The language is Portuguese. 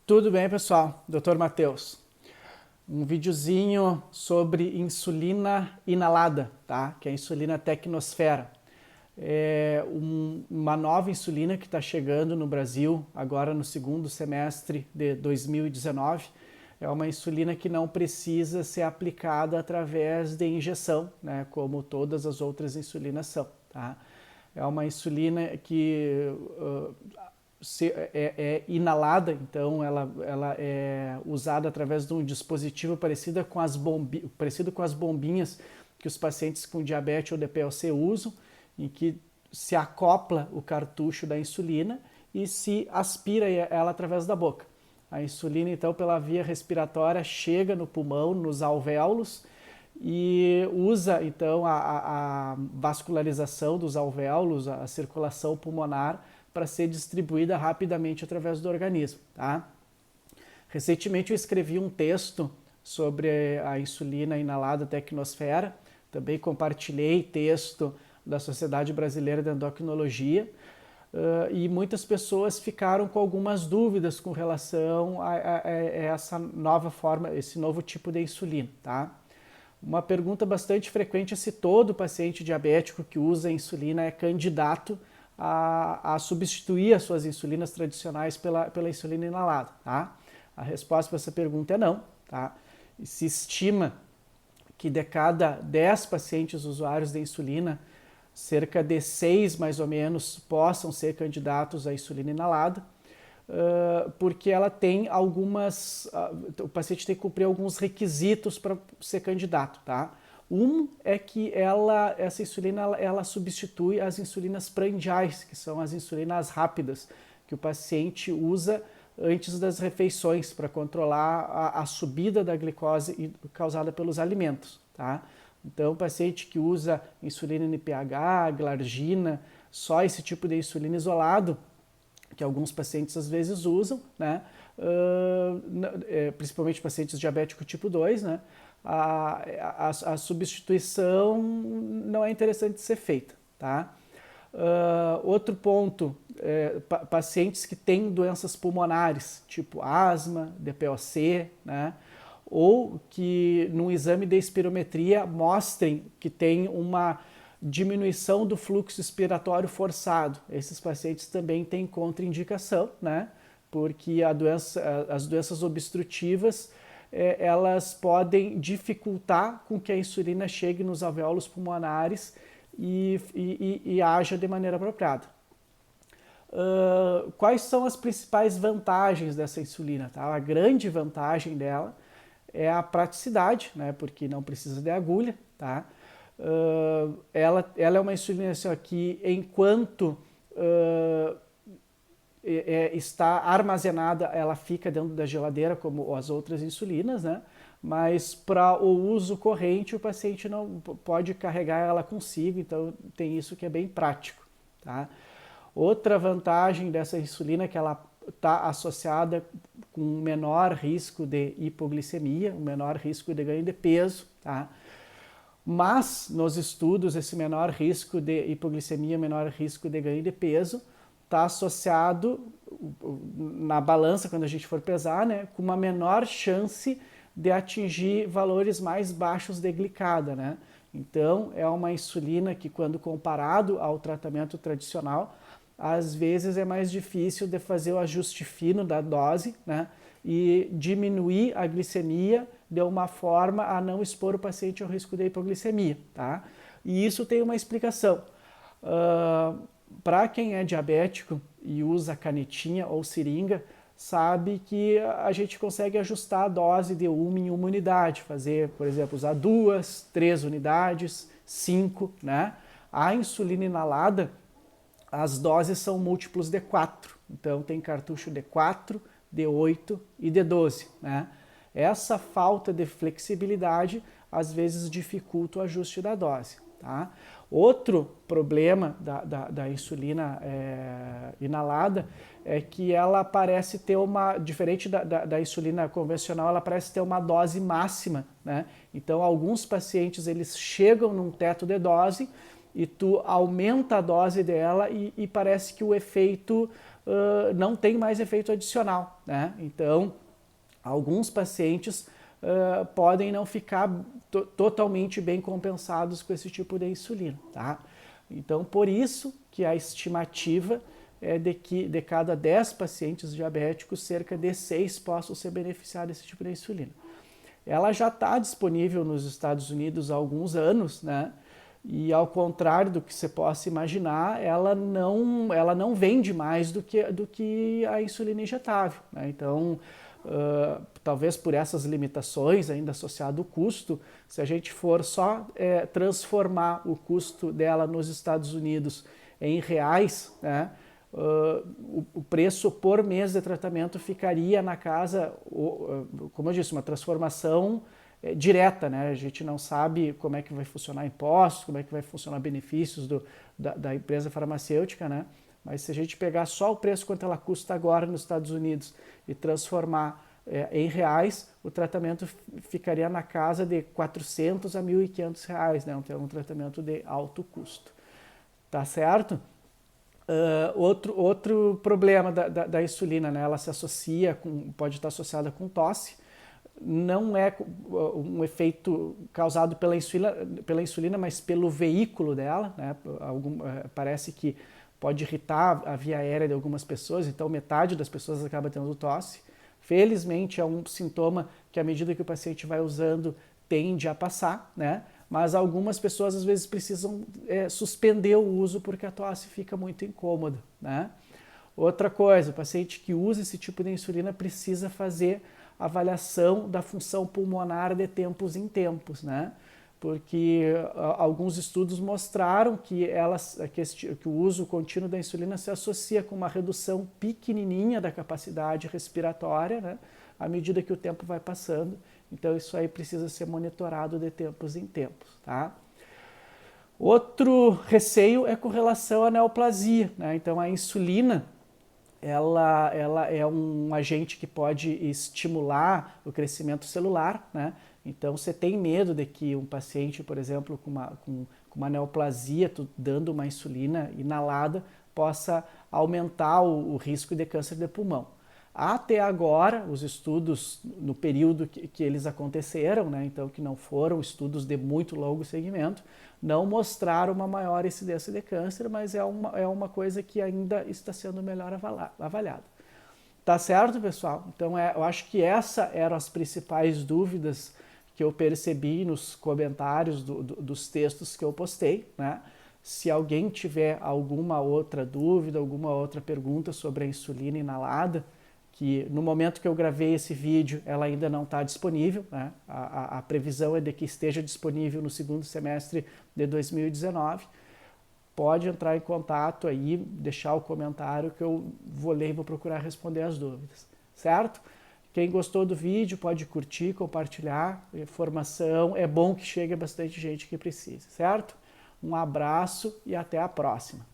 Tudo bem, pessoal? Dr. Matheus. Um videozinho sobre insulina inalada, tá? Que é a insulina Tecnosfera. Uma nova insulina que está chegando no Brasil agora no segundo semestre de 2019. É uma insulina que não precisa ser aplicada através de injeção, né? Como todas as outras insulinas são, tá? É uma insulina que é inalada, então ela é usada através de um dispositivo parecido com as bombinhas que os pacientes com diabetes ou DPLC usam, em que se acopla o cartucho da insulina e se aspira ela através da boca. A insulina, então, pela via respiratória, chega no pulmão, nos alvéolos, e usa, então, a vascularização dos alvéolos, a circulação pulmonar, para ser distribuída rapidamente através do organismo. Tá? Recentemente eu escrevi um texto sobre a insulina inalada Tecnosfera, também compartilhei texto da Sociedade Brasileira de Endocrinologia, e muitas pessoas ficaram com algumas dúvidas com relação a essa nova forma, esse novo tipo de insulina. Tá? Uma pergunta bastante frequente é se todo paciente diabético que usa insulina é candidato a substituir as suas insulinas tradicionais pela insulina inalada. Tá? A resposta para essa pergunta é não. Tá? Se estima que de cada 10 pacientes usuários de insulina, cerca de 6 mais ou menos possam ser candidatos à insulina inalada, porque ela tem algumas, o paciente tem que cumprir alguns requisitos para ser candidato, tá? Um é que essa insulina ela substitui as insulinas prandiais, que são as insulinas rápidas, que o paciente usa antes das refeições para controlar a subida da glicose causada pelos alimentos, tá? Então, o paciente que usa insulina NPH, glargina, só esse tipo de insulina isolado, que alguns pacientes às vezes usam, né? Principalmente pacientes diabéticos tipo 2, né? A substituição não é interessante de ser feita. Tá? Outro ponto, pacientes que têm doenças pulmonares, tipo asma, DPOC, né? Ou que num exame de espirometria mostrem que tem uma diminuição do fluxo expiratório forçado. Esses pacientes também têm contraindicação, né? Porque as doenças obstrutivas elas podem dificultar com que a insulina chegue nos alvéolos pulmonares e haja de maneira apropriada. Quais são as principais vantagens dessa insulina? Tá? A grande vantagem dela é a praticidade, né? Porque não precisa de agulha. Tá? Ela é uma insulina assim, que enquanto está armazenada, ela fica dentro da geladeira como as outras insulinas, né? Mas para o uso corrente o paciente não pode carregar ela consigo, então tem isso que é bem prático. Tá? Outra vantagem dessa insulina é que ela está associada com um menor risco de hipoglicemia, um menor risco de ganho de peso. Tá? Mas nos estudos esse menor risco de hipoglicemia, menor risco de ganho de peso está associado na balança, quando a gente for pesar, né, com uma menor chance de atingir valores mais baixos de glicada, né? Então, é uma insulina que, quando comparado ao tratamento tradicional, às vezes é mais difícil de fazer o ajuste fino da dose, né? E diminuir a glicemia de uma forma a não expor o paciente ao risco de hipoglicemia, tá? E isso tem uma explicação. Para quem é diabético e usa canetinha ou seringa, sabe que a gente consegue ajustar a dose de uma em uma unidade, fazer, por exemplo, usar 2, 3 unidades, 5, né? A insulina inalada, as doses são múltiplos de 4, então tem cartucho de 4, de 8 e de 12, né? Essa falta de flexibilidade às vezes dificulta o ajuste da dose. Tá? Outro problema da insulina inalada é que ela parece ter diferente da insulina convencional, ela parece ter uma dose máxima, né? Então alguns pacientes eles chegam num teto de dose e tu aumenta a dose dela e parece que o efeito não tem mais efeito adicional, né? Então, alguns pacientes podem não ficar totalmente bem compensados com esse tipo de insulina, tá? Então, por isso que a estimativa é de que de cada 10 pacientes diabéticos, cerca de 6 possam ser beneficiados desse tipo de insulina. Ela já está disponível nos Estados Unidos há alguns anos, né? E ao contrário do que você possa imaginar, ela não vende mais do que a insulina injetável, né? Então, talvez por essas limitações ainda associado ao custo, se a gente for só transformar o custo dela nos Estados Unidos em reais, né, o preço por mês de tratamento ficaria na casa, como eu disse, uma transformação direta, né? A gente não sabe como é que vai funcionar impostos, como é que vai funcionar benefícios da empresa farmacêutica, né? Mas se a gente pegar só o preço quanto ela custa agora nos Estados Unidos e transformar em reais, o tratamento ficaria na casa de 400 a 1.500 reais, né? Um tratamento de alto custo. Tá certo? Outro problema da insulina, né? Ela se associa pode estar associada com tosse. Não é um efeito causado pela insulina, mas pelo veículo dela, né? Parece que pode irritar a via aérea de algumas pessoas, então metade das pessoas acaba tendo tosse. Felizmente é um sintoma que à medida que o paciente vai usando tende a passar, né? Mas algumas pessoas às vezes precisam suspender o uso porque a tosse fica muito incômoda, né? Outra coisa, o paciente que usa esse tipo de insulina precisa fazer avaliação da função pulmonar de tempos em tempos, né? Porque alguns estudos mostraram que o uso contínuo da insulina se associa com uma redução pequenininha da capacidade respiratória, né, à medida que o tempo vai passando. Então isso aí precisa ser monitorado de tempos em tempos, tá? Outro receio é com relação à neoplasia, né? Então a insulina ela é um agente que pode estimular o crescimento celular, né? Então, você tem medo de que um paciente, por exemplo, com uma neoplasia, dando uma insulina inalada, possa aumentar o risco de câncer de pulmão. Até agora, os estudos, no período que eles aconteceram, né, então que não foram estudos de muito longo segmento, não mostraram uma maior incidência de câncer, mas é uma coisa que ainda está sendo melhor avaliada. Tá certo, pessoal? Então, eu acho que essas eram as principais dúvidas que eu percebi nos comentários dos textos que eu postei, né? Se alguém tiver alguma outra dúvida, alguma outra pergunta sobre a insulina inalada, que no momento que eu gravei esse vídeo ela ainda não está disponível, né? A previsão é de que esteja disponível no segundo semestre de 2019. Pode entrar em contato aí, deixar o comentário que eu vou ler e vou procurar responder as dúvidas, certo? Quem gostou do vídeo pode curtir, compartilhar, informação, é bom que chegue a bastante gente que precisa, certo? Um abraço e até a próxima.